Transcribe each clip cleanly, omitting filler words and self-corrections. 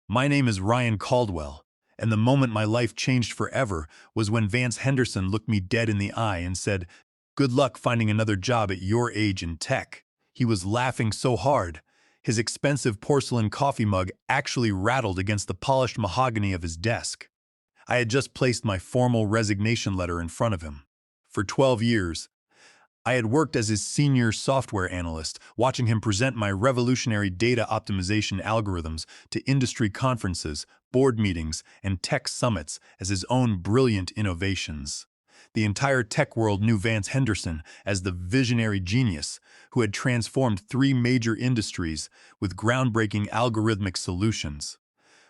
My name is Ryan Caldwell, and the moment my life changed forever was when Vance Henderson looked me dead in the eye and said, "Good luck finding another job at your age in tech." He was laughing so hard, his expensive porcelain coffee mug actually rattled against the polished mahogany of his desk. I had just placed my formal resignation letter in front of him. For 12 years, I had worked as his senior software analyst, watching him present my revolutionary data optimization algorithms to industry conferences, board meetings, and tech summits as his own brilliant innovations. The entire tech world knew Vance Henderson as the visionary genius who had transformed three major industries with groundbreaking algorithmic solutions.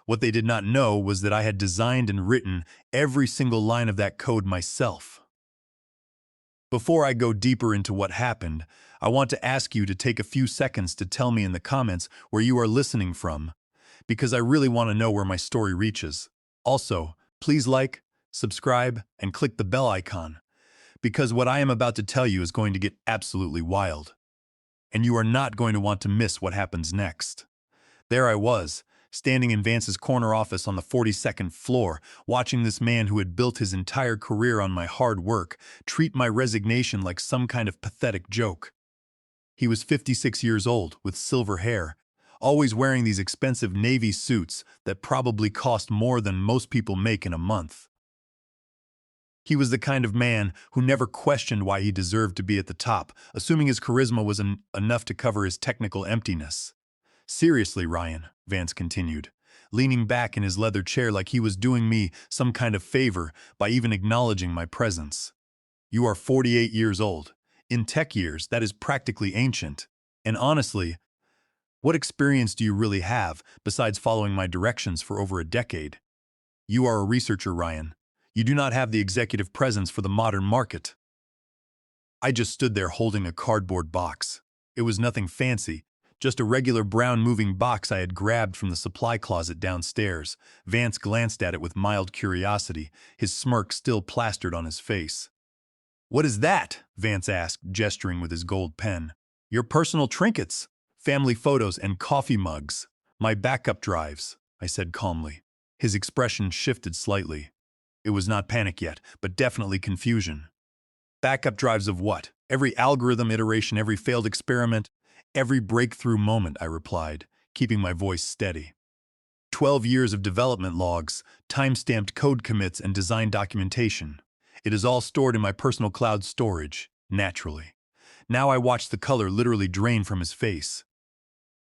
What they did not know was that I had designed and written every single line of that code myself. Before I go deeper into what happened, I want to ask you to take a few seconds to tell me in the comments where you are listening from, because I really want to know where my story reaches. Also, please like, subscribe, and click the bell icon, because what I am about to tell you is going to get absolutely wild. And you are not going to want to miss what happens next. There I was, standing in Vance's corner office on the 42nd floor, watching this man who had built his entire career on my hard work treat my resignation like some kind of pathetic joke. He was 56 years old, with silver hair, always wearing these expensive navy suits that probably cost more than most people make in a month. He was the kind of man who never questioned why he deserved to be at the top, assuming his charisma was enough to cover his technical emptiness. "Seriously, Ryan," Vance continued, leaning back in his leather chair like he was doing me some kind of favor by even acknowledging my presence. "You are 48 years old. In tech years, that is practically ancient. And honestly, what experience do you really have besides following my directions for over a decade? You are a researcher, Ryan. You do not have the executive presence for the modern market." I just stood there holding a cardboard box. It was nothing fancy. Just a regular brown moving box I had grabbed from the supply closet downstairs. Vance glanced at it with mild curiosity, his smirk still plastered on his face. "What is that?" Vance asked, gesturing with his gold pen. "Your personal trinkets, family photos, and coffee mugs. My backup drives," I said calmly. His expression shifted slightly. It was not panic yet, but definitely confusion. "Backup drives of what? Every algorithm iteration, every failed experiment, every breakthrough moment," I replied, keeping my voice steady. 12 years of development logs, time-stamped code commits, and design documentation. It is all stored in my personal cloud storage, naturally. Now I watched the color literally drain from his face.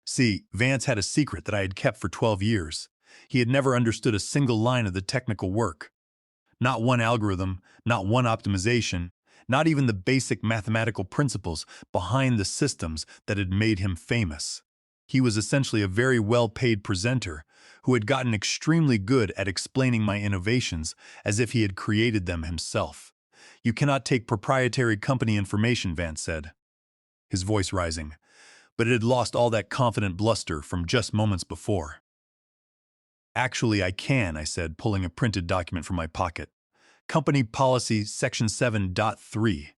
See, Vance had a secret that I had kept for 12 years. He had never understood a single line of the technical work. Not one algorithm, not one optimization, not even the basic mathematical principles behind the systems that had made him famous. He was essentially a very well-paid presenter who had gotten extremely good at explaining my innovations as if he had created them himself. "You cannot take proprietary company information," Vance said, his voice rising, but it had lost all that confident bluster from just moments before. "Actually, I can," I said, pulling a printed document from my pocket. Company Policy Section 7.3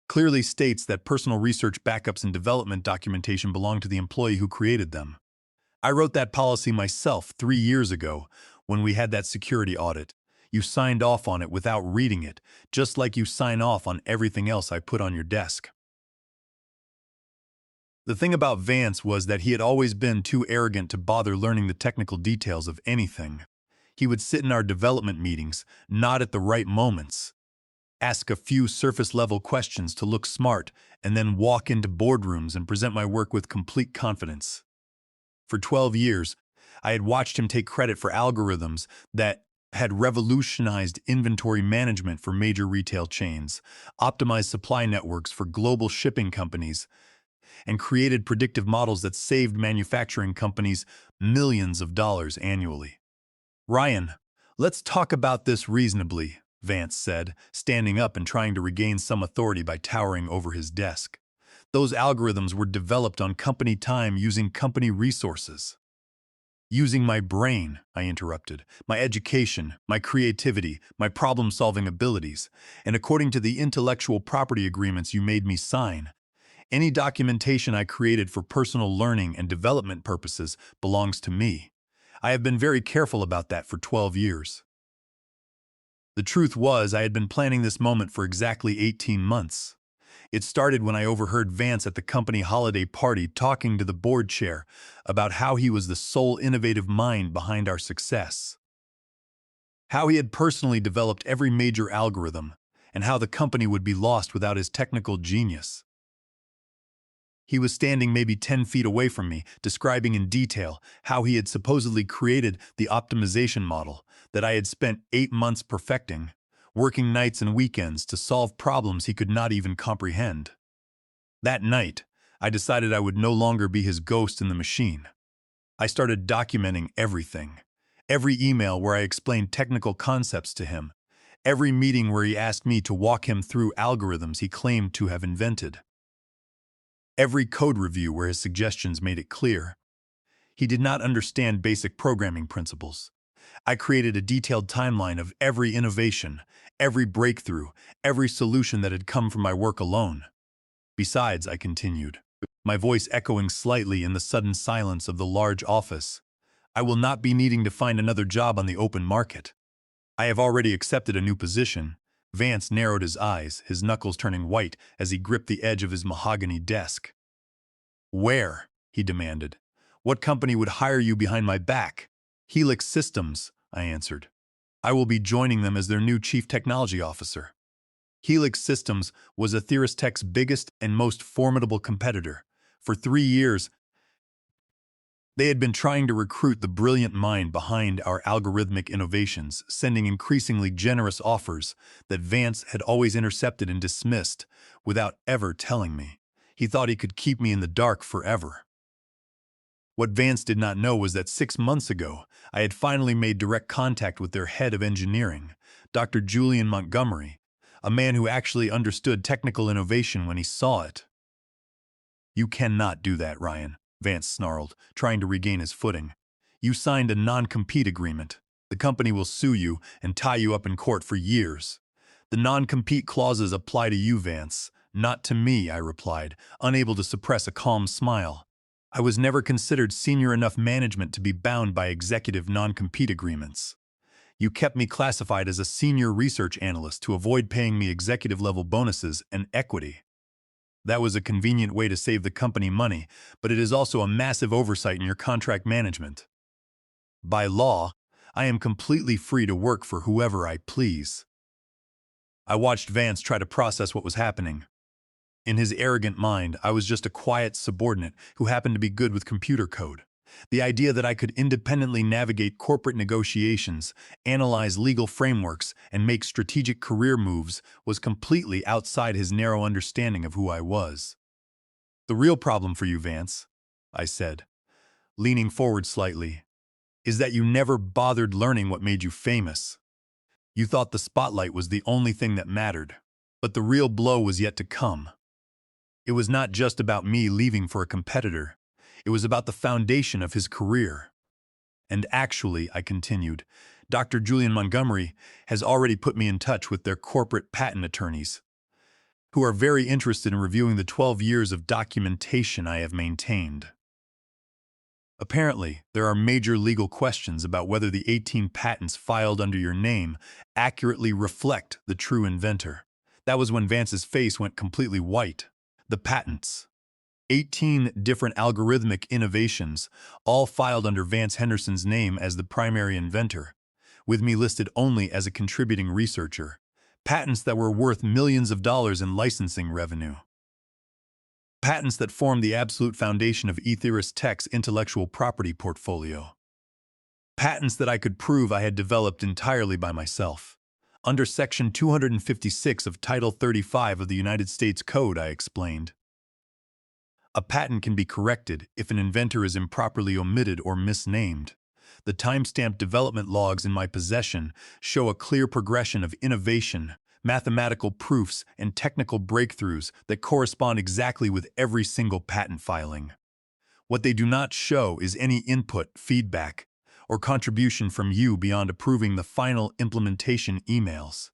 clearly states that personal research backups and development documentation belong to the employee who created them. I wrote that policy myself 3 years ago when we had that security audit. You signed off on it without reading it, just like you sign off on everything else I put on your desk. The thing about Vance was that he had always been too arrogant to bother learning the technical details of anything. He would sit in our development meetings, nod at the right moments, ask a few surface-level questions to look smart, and then walk into boardrooms and present my work with complete confidence. For 12 years, I had watched him take credit for algorithms that had revolutionized inventory management for major retail chains, optimized supply networks for global shipping companies, and created predictive models that saved manufacturing companies millions of dollars annually. "Ryan, let's talk about this reasonably," Vance said, standing up and trying to regain some authority by towering over his desk. "Those algorithms were developed on company time using company resources." "Using my brain," I interrupted, "my education, my creativity, my problem-solving abilities, and according to the intellectual property agreements you made me sign, any documentation I created for personal learning and development purposes belongs to me. I have been very careful about that for 12 years. The truth was, I had been planning this moment for exactly 18 months. It started when I overheard Vance at the company holiday party talking to the board chair about how he was the sole innovative mind behind our success, how he had personally developed every major algorithm, and how the company would be lost without his technical genius. He was standing maybe 10 feet away from me, describing in detail how he had supposedly created the optimization model that I had spent 8 months perfecting, working nights and weekends to solve problems he could not even comprehend. That night, I decided I would no longer be his ghost in the machine. I started documenting everything. Every email where I explained technical concepts to him. Every meeting where he asked me to walk him through algorithms he claimed to have invented. Every code review where his suggestions made it clear he did not understand basic programming principles. I created a detailed timeline of every innovation, every breakthrough, every solution that had come from my work alone. Besides, I continued, my voice echoing slightly in the sudden silence of the large office, I will not be needing to find another job on the open market. I have already accepted a new position. Vance narrowed his eyes, his knuckles turning white as he gripped the edge of his mahogany desk. Where? He demanded. What company would hire you behind my back? Helix Systems, I answered. I will be joining them as their new chief technology officer. Helix Systems was Atheros biggest and most formidable competitor. For 3 years, they had been trying to recruit the brilliant mind behind our algorithmic innovations, sending increasingly generous offers that Vance had always intercepted and dismissed without ever telling me. He thought he could keep me in the dark forever. What Vance did not know was that 6 months ago, I had finally made direct contact with their head of engineering, Dr. Julian Montgomery, a man who actually understood technical innovation when he saw it. You cannot do that, Ryan, Vance snarled, trying to regain his footing. You signed a non-compete agreement. The company will sue you and tie you up in court for years. The non-compete clauses apply to you, Vance, not to me, I replied, unable to suppress a calm smile. I was never considered senior enough management to be bound by executive non-compete agreements. You kept me classified as a senior research analyst to avoid paying me executive-level bonuses and equity. That was a convenient way to save the company money, but it is also a massive oversight in your contract management. By law, I am completely free to work for whoever I please. I watched Vance try to process what was happening. In his arrogant mind, I was just a quiet subordinate who happened to be good with computer code. The idea that I could independently navigate corporate negotiations, analyze legal frameworks, and make strategic career moves was completely outside his narrow understanding of who I was. The real problem for you, Vance, I said, leaning forward slightly, is that you never bothered learning what made you famous. You thought the spotlight was the only thing that mattered, but the real blow was yet to come. It was not just about me leaving for a competitor. It was about the foundation of his career. And actually, I continued, Dr. Julian Montgomery has already put me in touch with their corporate patent attorneys, who are very interested in reviewing the 12 years of documentation I have maintained. Apparently, there are major legal questions about whether the 18 patents filed under your name accurately reflect the true inventor. That was when Vance's face went completely white. The patents. 18 different algorithmic innovations, all filed under Vance Henderson's name as the primary inventor, with me listed only as a contributing researcher. Patents that were worth millions of dollars in licensing revenue. Patents that formed the absolute foundation of Atheros Tech's intellectual property portfolio. Patents that I could prove I had developed entirely by myself. Under Section 256 of Title 35 of the United States Code, I explained. A patent can be corrected if an inventor is improperly omitted or misnamed. The timestamped development logs in my possession show a clear progression of innovation, mathematical proofs, and technical breakthroughs that correspond exactly with every single patent filing. What they do not show is any input, feedback, or contribution from you beyond approving the final implementation emails.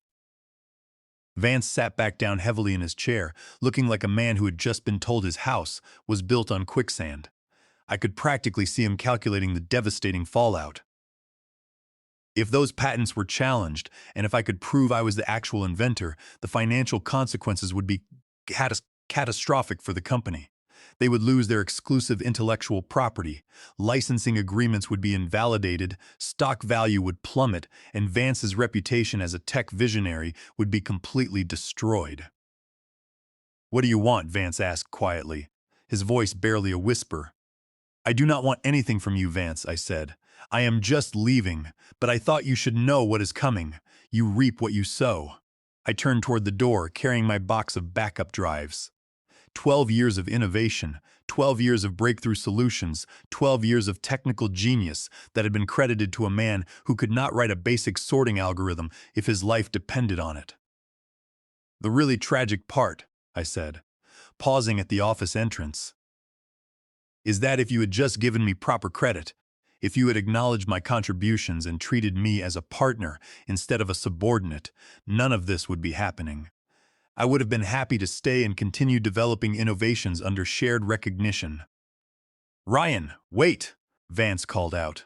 Vance sat back down heavily in his chair, looking like a man who had just been told his house was built on quicksand. I could practically see him calculating the devastating fallout. If those patents were challenged, and if I could prove I was the actual inventor, the financial consequences would be catastrophic for the company. They would lose their exclusive intellectual property, licensing agreements would be invalidated, stock value would plummet, and Vance's reputation as a tech visionary would be completely destroyed. "What do you want?" Vance asked quietly, his voice barely a whisper. "I do not want anything from you, Vance," I said. "I am just leaving, but I thought you should know what is coming. You reap what you sow." I turned toward the door, carrying my box of backup drives. 12 years of innovation, 12 years of breakthrough solutions, 12 years of technical genius that had been credited to a man who could not write a basic sorting algorithm if his life depended on it. "The really tragic part," I said, pausing at the office entrance, "is that if you had just given me proper credit, if you had acknowledged my contributions and treated me as a partner instead of a subordinate, none of this would be happening. I would have been happy to stay and continue developing innovations under shared recognition." "Ryan, wait!" Vance called out.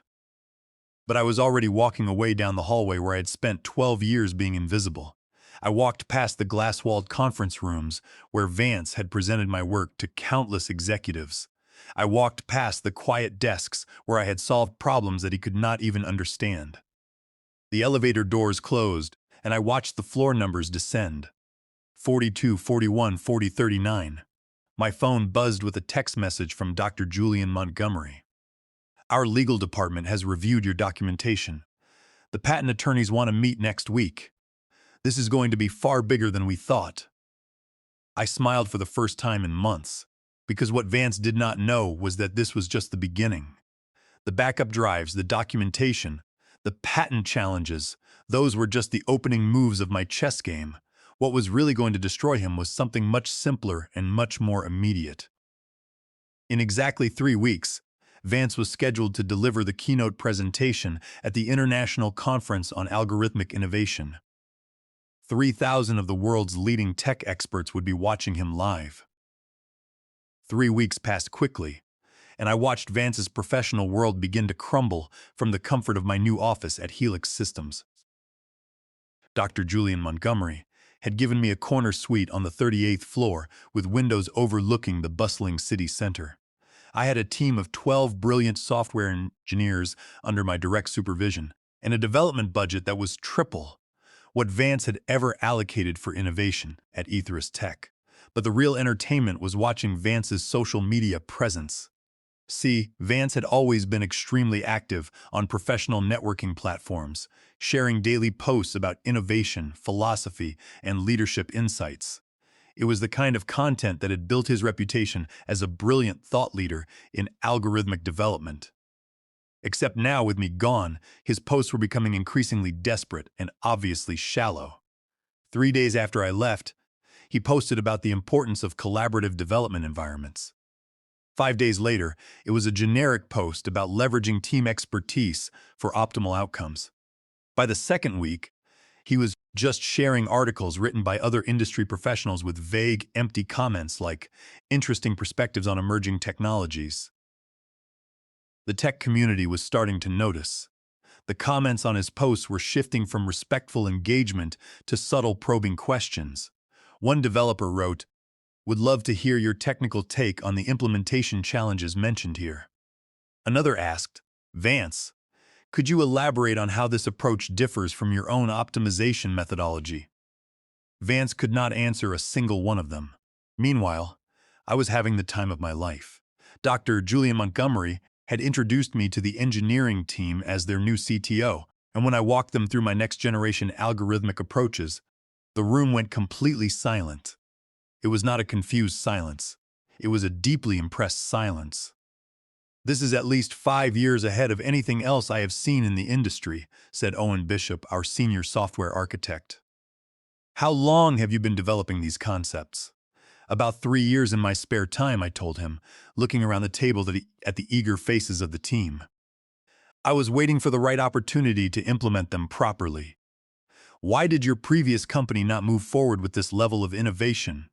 But I was already walking away down the hallway where I had spent 12 years being invisible. I walked past the glass-walled conference rooms where Vance had presented my work to countless executives. I walked past the quiet desks where I had solved problems that he could not even understand. The elevator doors closed, and I watched the floor numbers descend. 42, 41, 40, 39. My phone buzzed with a text message from Dr. Julian Montgomery. "Our legal department has reviewed your documentation. The patent attorneys want to meet next week. This is going to be far bigger than we thought." I smiled for the first time in months, because what Vance did not know was that this was just the beginning. The backup drives, the documentation, the patent challenges, those were just the opening moves of my chess game. What was really going to destroy him was something much simpler and much more immediate. In exactly 3 weeks, Vance was scheduled to deliver the keynote presentation at the International Conference on Algorithmic Innovation. 3,000 of the world's leading tech experts would be watching him live. 3 weeks passed quickly, and I watched Vance's professional world begin to crumble from the comfort of my new office at Helix Systems. Dr. Julian Montgomery had given me a corner suite on the 38th floor with windows overlooking the bustling city center. I had a team of 12 brilliant software engineers under my direct supervision, and a development budget that was triple what Vance had ever allocated for innovation at Ethers Tech. But the real entertainment was watching Vance's social media presence. See, Vance had always been extremely active on professional networking platforms, sharing daily posts about innovation, philosophy, and leadership insights. It was the kind of content that had built his reputation as a brilliant thought leader in algorithmic development. Except now, with me gone, his posts were becoming increasingly desperate and obviously shallow. 3 days after I left, he posted about the importance of collaborative development environments. 5 days later, it was a generic post about leveraging team expertise for optimal outcomes. By the second week, he was just sharing articles written by other industry professionals with vague, empty comments like interesting perspectives on emerging technologies. The tech community was starting to notice. The comments on his posts were shifting from respectful engagement to subtle probing questions. One developer wrote, "Would love to hear your technical take on the implementation challenges mentioned here." Another asked, "Vance, could you elaborate on how this approach differs from your own optimization methodology?" Vance could not answer a single one of them. Meanwhile, I was having the time of my life. Dr. Julian Montgomery had introduced me to the engineering team as their new CTO, and when I walked them through my next-generation algorithmic approaches, the room went completely silent. It was not a confused silence. It was a deeply impressed silence. "This is at least 5 years ahead of anything else I have seen in the industry," said Owen Bishop, our senior software architect. "How long have you been developing these concepts?" "About 3 years in my spare time," I told him, looking around the table at the eager faces of the team. "I was waiting for the right opportunity to implement them properly." "Why did your previous company not move forward with this level of innovation?"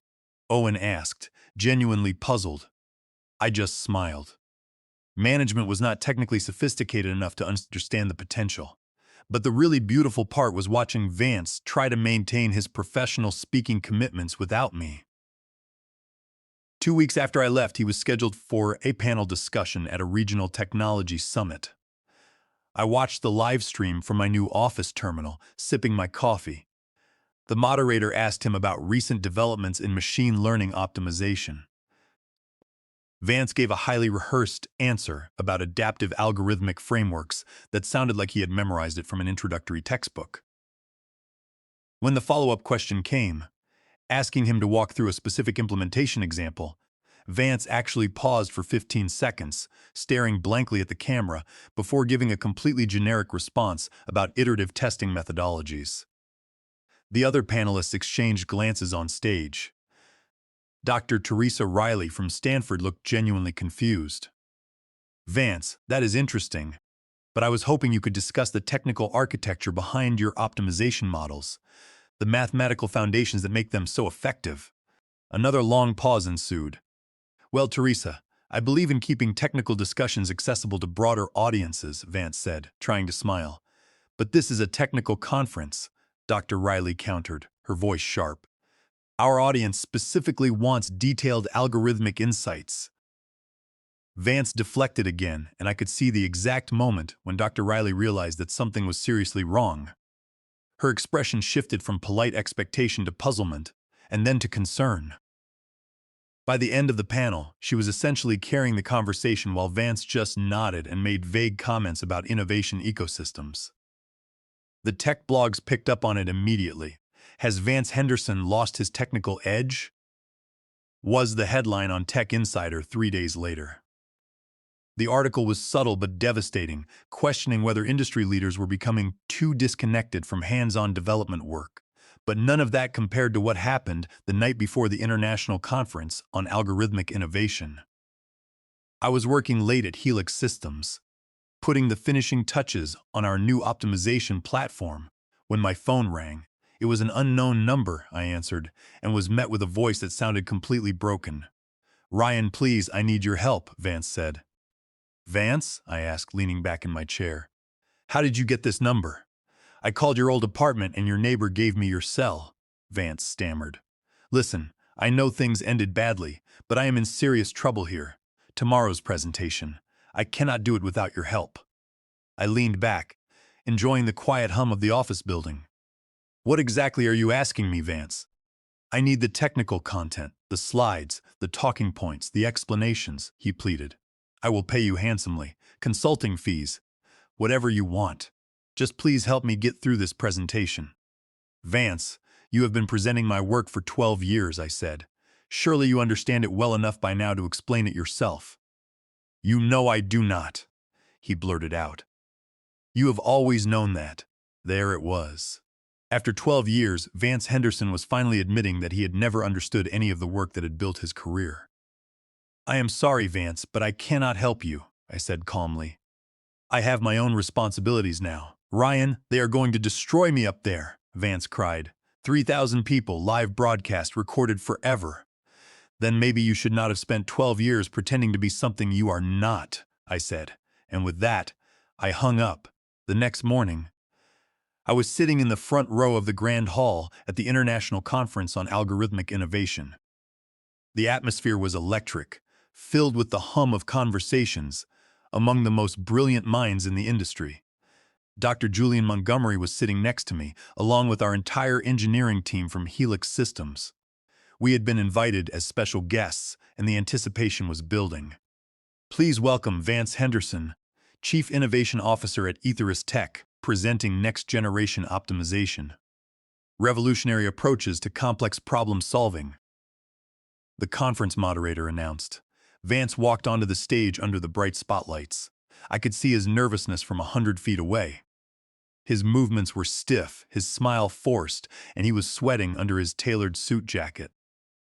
Owen asked, genuinely puzzled. I just smiled. Management was not technically sophisticated enough to understand the potential. But the really beautiful part was watching Vance try to maintain his professional speaking commitments without me. 2 weeks after I left, he was scheduled for a panel discussion at a regional technology summit. I watched the live stream from my new office terminal, sipping my coffee. The moderator asked him about recent developments in machine learning optimization. Vance gave a highly rehearsed answer about adaptive algorithmic frameworks that sounded like he had memorized it from an introductory textbook. When the follow-up question came, asking him to walk through a specific implementation example, Vance actually paused for 15 seconds, staring blankly at the camera before giving a completely generic response about iterative testing methodologies. The other panelists exchanged glances on stage. Dr. Teresa Riley from Stanford looked genuinely confused. "Vance, that is interesting, but I was hoping you could discuss the technical architecture behind your optimization models, the mathematical foundations that make them so effective." Another long pause ensued. "Well, Teresa, I believe in keeping technical discussions accessible to broader audiences," Vance said, trying to smile. "But this is a technical conference," Dr. Riley countered, her voice sharp. "Our audience specifically wants detailed algorithmic insights." Vance deflected again, and I could see the exact moment when Dr. Riley realized that something was seriously wrong. Her expression shifted from polite expectation to puzzlement, and then to concern. By the end of the panel, she was essentially carrying the conversation while Vance just nodded and made vague comments about innovation ecosystems. The tech blogs picked up on it immediately. "Has Vance Henderson lost his technical edge?" was the headline on Tech Insider 3 days later. The article was subtle but devastating, questioning whether industry leaders were becoming too disconnected from hands-on development work. But none of that compared to what happened the night before the International Conference on Algorithmic Innovation. I was working late at Helix Systems, putting the finishing touches on our new optimization platform, when my phone rang. It was an unknown number, I answered, and was met with a voice that sounded completely broken. "Ryan, please, I need your help," Vance said. "Vance?" I asked, leaning back in my chair. "How did you get this number?" "I called your old apartment and your neighbor gave me your cell," Vance stammered. "Listen, I know things ended badly, but I am in serious trouble here. Tomorrow's presentation. I cannot do it without your help." I leaned back, enjoying the quiet hum of the office building. "What exactly are you asking me, Vance?" "I need the technical content, the slides, the talking points, the explanations," he pleaded. "I will pay you handsomely. Consulting fees. Whatever you want. Just please help me get through this presentation." "Vance, you have been presenting my work for 12 years, I said. "Surely you understand it well enough by now to explain it yourself." "You know I do not," he blurted out. "You have always known that." There it was. After 12 years, Vance Henderson was finally admitting that he had never understood any of the work that had built his career. "I am sorry, Vance, but I cannot help you," I said calmly. "I have my own responsibilities now." "Ryan, they are going to destroy me up there," Vance cried. 3,000 people, live broadcast, recorded forever. "Then maybe you should not have spent 12 years pretending to be something you are not," I said. And with that, I hung up. The next morning, I was sitting in the front row of the Grand Hall at the International Conference on Algorithmic Innovation. The atmosphere was electric, filled with the hum of conversations among the most brilliant minds in the industry. Dr. Julian Montgomery was sitting next to me, along with our entire engineering team from Helix Systems. We had been invited as special guests, and the anticipation was building. "Please welcome Vance Henderson, Chief Innovation Officer at Ethirus Tech, presenting next-generation optimization. Revolutionary approaches to complex problem-solving," the conference moderator announced. Vance walked onto the stage under the bright spotlights. I could see his nervousness from 100 feet away. His movements were stiff, his smile forced, and he was sweating under his tailored suit jacket.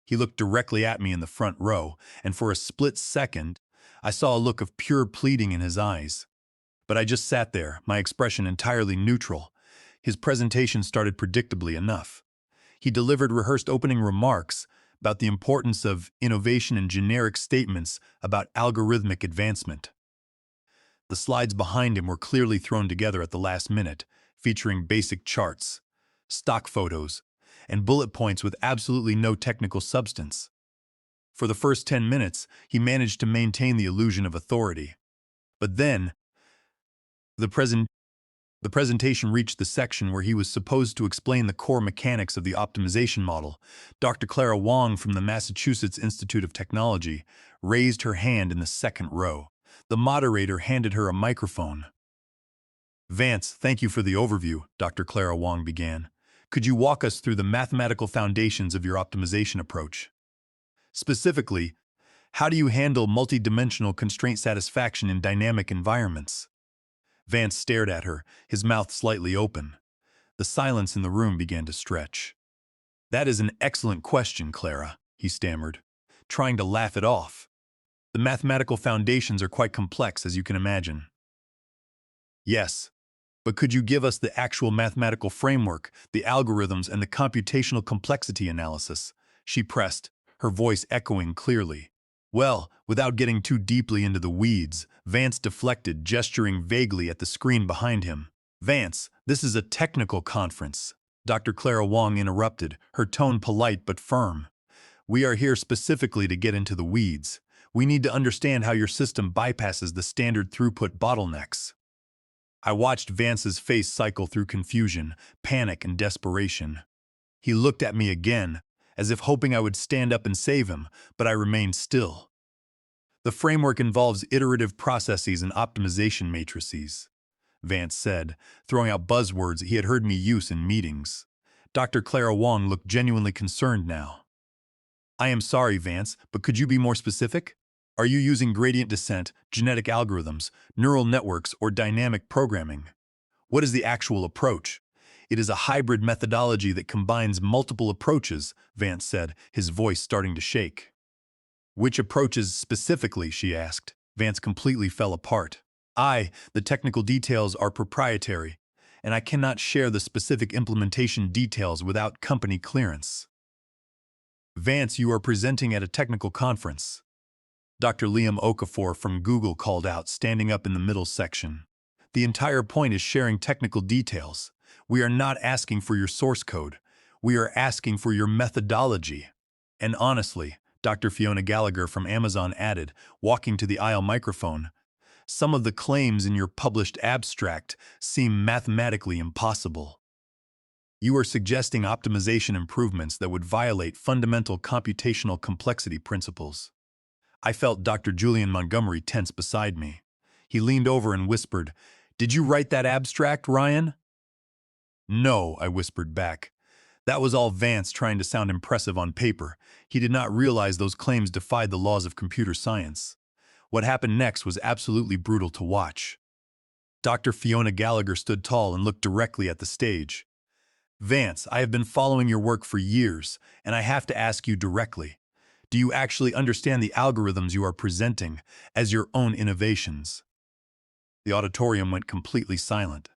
He looked directly at me in the front row, and for a split second, I saw a look of pure pleading in his eyes. But I just sat there, my expression entirely neutral. His presentation started predictably enough. He delivered rehearsed opening remarks about the importance of innovation and generic statements about algorithmic advancement. The slides behind him were clearly thrown together at the last minute, featuring basic charts, stock photos, and bullet points with absolutely no technical substance. For the first 10 minutes, he managed to maintain the illusion of authority. But then, the presentation reached the section where he was supposed to explain the core mechanics of the optimization model. Dr. Clara Wong from the Massachusetts Institute of Technology raised her hand in the second row. The moderator handed her a microphone. "Vance, thank you for the overview," Dr. Clara Wong began. "Could you walk us through the mathematical foundations of your optimization approach? Specifically, how do you handle multidimensional constraint satisfaction in dynamic environments?" Vance stared at her, his mouth slightly open. The silence in the room began to stretch. "That is an excellent question, Clara," he stammered, trying to laugh it off. "The mathematical foundations are quite complex, as you can imagine." "Yes, but could you give us the actual mathematical framework, the algorithms, and the computational complexity analysis?" she pressed, her voice echoing clearly. "Well, without getting too deeply into the weeds," Vance deflected, gesturing vaguely at the screen behind him. "Vance, this is a technical conference," Dr. Clara Wong interrupted, her tone polite but firm. "We are here specifically to get into the weeds. We need to understand how your system bypasses the standard throughput bottlenecks." I watched Vance's face cycle through confusion, panic, and desperation. He looked at me again, as if hoping I would stand up and save him, but I remained still. "The framework involves iterative processes and optimization matrices," Vance said, throwing out buzzwords he had heard me use in meetings. Dr. Clara Wong looked genuinely concerned now. "I am sorry, Vance, but could you be more specific? Are you using gradient descent, genetic algorithms, neural networks, or dynamic programming? What is the actual approach?" "It is a hybrid methodology that combines multiple approaches," Vance said, his voice starting to shake. "Which approaches specifically?" she asked. Vance completely fell apart. "The technical details are proprietary, and I cannot share the specific implementation details without company clearance." "Vance, you are presenting at a technical conference," Dr. Liam Okafor from Google called out, standing up in the middle section. "The entire point is sharing technical details. We are not asking for your source code. We are asking for your methodology." "And honestly," Dr. Fiona Gallagher from Amazon added, walking to the aisle microphone, "some of the claims in your published abstract seem mathematically impossible. You are suggesting optimization improvements that would violate fundamental computational complexity principles." I felt Dr. Julian Montgomery tense beside me. He leaned over and whispered, "Did you write that abstract, Ryan?" "No," I whispered back. That was all Vance trying to sound impressive on paper. He did not realize those claims defied the laws of computer science. What happened next was absolutely brutal to watch. Dr. Fiona Gallagher stood tall and looked directly at the stage. "Vance, I have been following your work for years, and I have to ask you directly. Do you actually understand the algorithms you are presenting as your own innovations?" The auditorium went completely silent.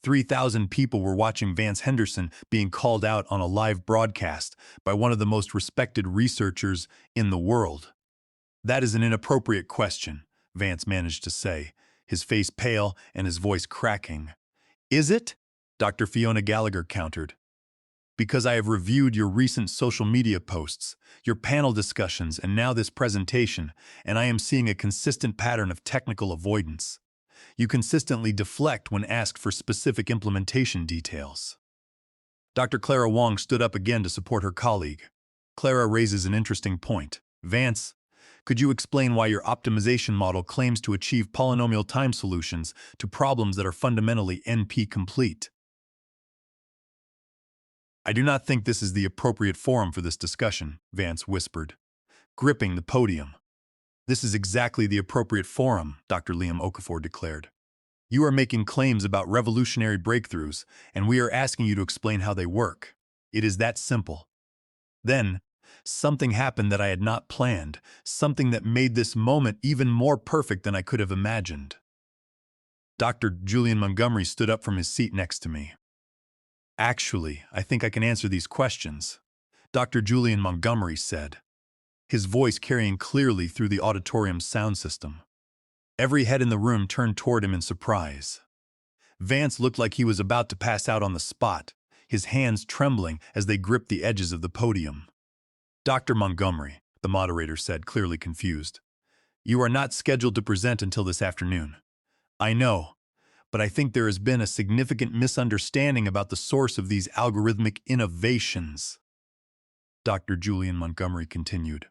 3,000 people were watching Vance Henderson being called out on a live broadcast by one of the most respected researchers in the world. "That is an inappropriate question," Vance managed to say, his face pale and his voice cracking. "Is it?" Dr. Fiona Gallagher countered. "Because I have reviewed your recent social media posts, your panel discussions, and now this presentation, and I am seeing a consistent pattern of technical avoidance. You consistently deflect when asked for specific implementation details." Dr. Clara Wong stood up again to support her colleague. "Clara raises an interesting point. Vance, could you explain why your optimization model claims to achieve polynomial time solutions to problems that are fundamentally NP-complete?" "I do not think this is the appropriate forum for this discussion," Vance whispered, gripping the podium. "This is exactly the appropriate forum," Dr. Liam Okafor declared. "You are making claims about revolutionary breakthroughs, and we are asking you to explain how they work. It is that simple." Then, something happened that I had not planned, something that made this moment even more perfect than I could have imagined. Dr. Julian Montgomery stood up from his seat next to me. "Actually, I think I can answer these questions," Dr. Julian Montgomery said, his voice carrying clearly through the auditorium's sound system. Every head in the room turned toward him in surprise. Vance looked like he was about to pass out on the spot, his hands trembling as they gripped the edges of the podium. "Dr. Montgomery," the moderator said, clearly confused, "you are not scheduled to present until this afternoon. I know, but I think there has been a significant misunderstanding about the source of these algorithmic innovations." Dr. Julian Montgomery continued.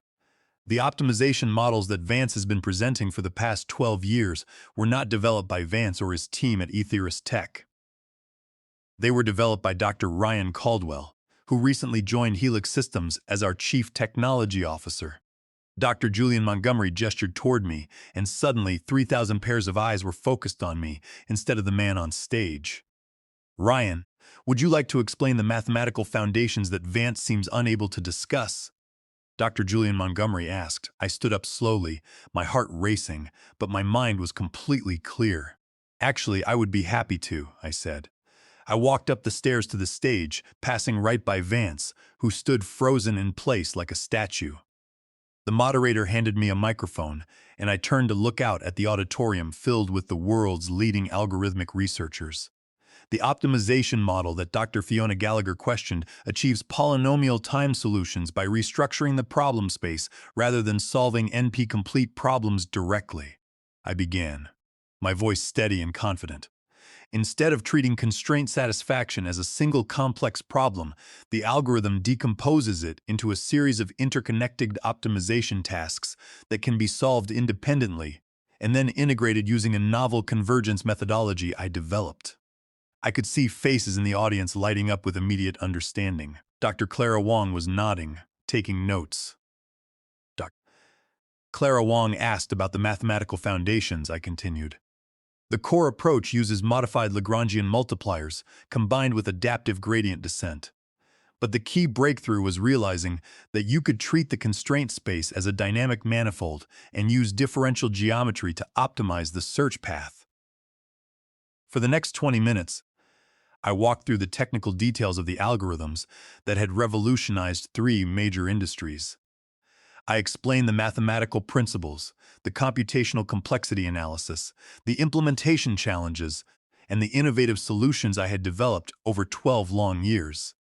"The optimization models that Vance has been presenting for the past 12 years were not developed by Vance or his team at Ethirus Tech. They were developed by Dr. Ryan Caldwell, who recently joined Helix Systems as our Chief Technology Officer." Dr. Julian Montgomery gestured toward me, and suddenly 3,000 pairs of eyes were focused on me instead of the man on stage. "Ryan, would you like to explain the mathematical foundations that Vance seems unable to discuss?" Dr. Julian Montgomery asked. I stood up slowly, my heart racing, but my mind was completely clear. "Actually, I would be happy to," I said. I walked up the stairs to the stage, passing right by Vance, who stood frozen in place like a statue. The moderator handed me a microphone, and I turned to look out at the auditorium filled with the world's leading algorithmic researchers. The optimization model that Dr. Fiona Gallagher questioned achieves polynomial time solutions by restructuring the problem space rather than solving NP-complete problems directly. I began, my voice steady and confident. Instead of treating constraint satisfaction as a single complex problem, the algorithm decomposes it into a series of interconnected optimization tasks that can be solved independently and then integrated using a novel convergence methodology I developed. I could see faces in the audience lighting up with immediate understanding. Dr. Clara Wong was nodding, taking notes. Dr. Clara Wong asked about the mathematical foundations, I continued. "The core approach uses modified Lagrangian multipliers combined with adaptive gradient descent. But the key breakthrough was realizing that you could treat the constraint space as a dynamic manifold and use differential geometry to optimize the search path." For the next 20 minutes, I walked through the technical details of the algorithms that had revolutionized 3 major industries. I explained the mathematical principles, the computational complexity analysis, the implementation challenges, and the innovative solutions I had developed over 12 long years.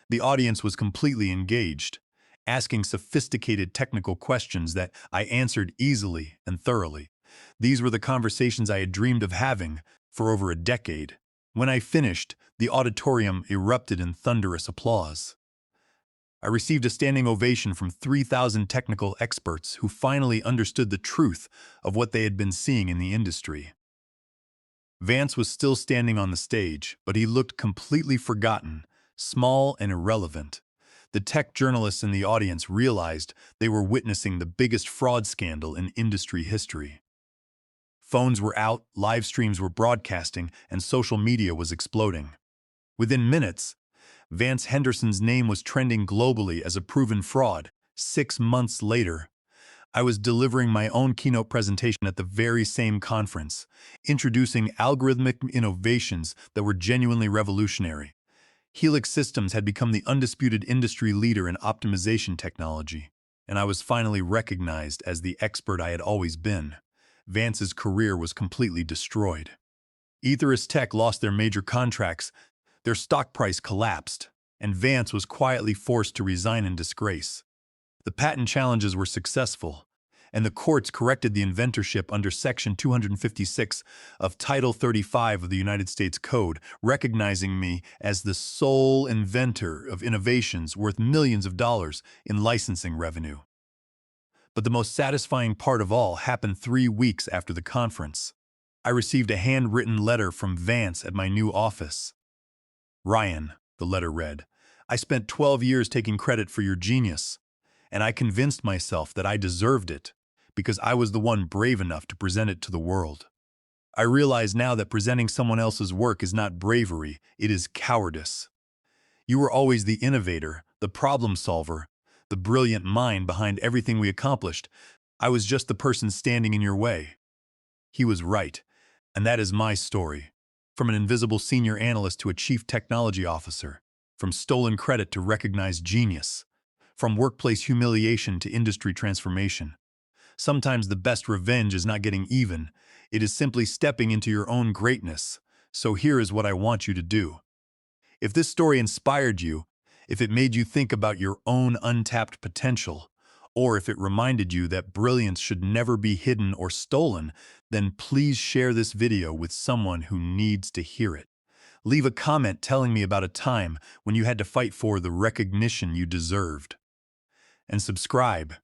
The audience was completely engaged, asking sophisticated technical questions that I answered easily and thoroughly. These were the conversations I had dreamed of having for over a decade. When I finished, the auditorium erupted in thunderous applause. I received a standing ovation from 3,000 technical experts who finally understood the truth of what they had been seeing in the industry. Vance was still standing on the stage, but he looked completely forgotten, small and irrelevant. The tech journalists in the audience realized they were witnessing the biggest fraud scandal in industry history. Phones were out, live streams were broadcasting, and social media was exploding. Within minutes, Vance Henderson's name was trending globally as a proven fraud. 6 months later, I was delivering my own keynote presentation at the very same conference, introducing algorithmic innovations that were genuinely revolutionary. Helix Systems had become the undisputed industry leader in optimization technology, and I was finally recognized as the expert I had always been. Vance's career was completely destroyed. Ethirus Tech lost their major contracts, their stock price collapsed, and Vance was quietly forced to resign in disgrace. The patent challenges were successful, and the courts corrected the inventorship under Section 256 of Title 35 of the United States Code, recognizing me as the sole inventor of innovations worth millions of dollars in licensing revenue. But the most satisfying part of all happened 3 weeks after the conference. I received a handwritten letter from Vance at my new office. "Ryan," the letter read, "I spent 12 years taking credit for your genius, and I convinced myself that I deserved it because I was the one brave enough to present it to the world. I realize now that presenting someone else's work is not bravery, it is cowardice. You were always the innovator, the problem solver, the brilliant mind behind everything we accomplished. I was just the person standing in your way." He was right, and that is my story. From an invisible senior analyst to a chief technology officer, from stolen credit to recognized genius, from workplace humiliation to industry transformation. Sometimes the best revenge is not getting even, It is simply stepping into your own greatness. So here is what I want you to do. If this story inspired you, if it made you think about your own untapped potential, or if it reminded you that brilliance should never be hidden or stolen, then please share this video with someone who needs to hear it. Leave a comment telling me about a time when you had to fight for the recognition you deserved. And subscribe,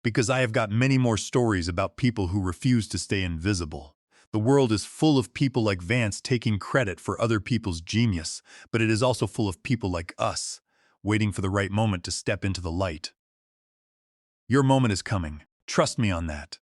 because I have got many more stories about people who refuse to stay invisible. The world is full of people like Vance taking credit for other people's genius, but it is also full of people like us, waiting for the right moment to step into the light. Your moment is coming. Trust me on that.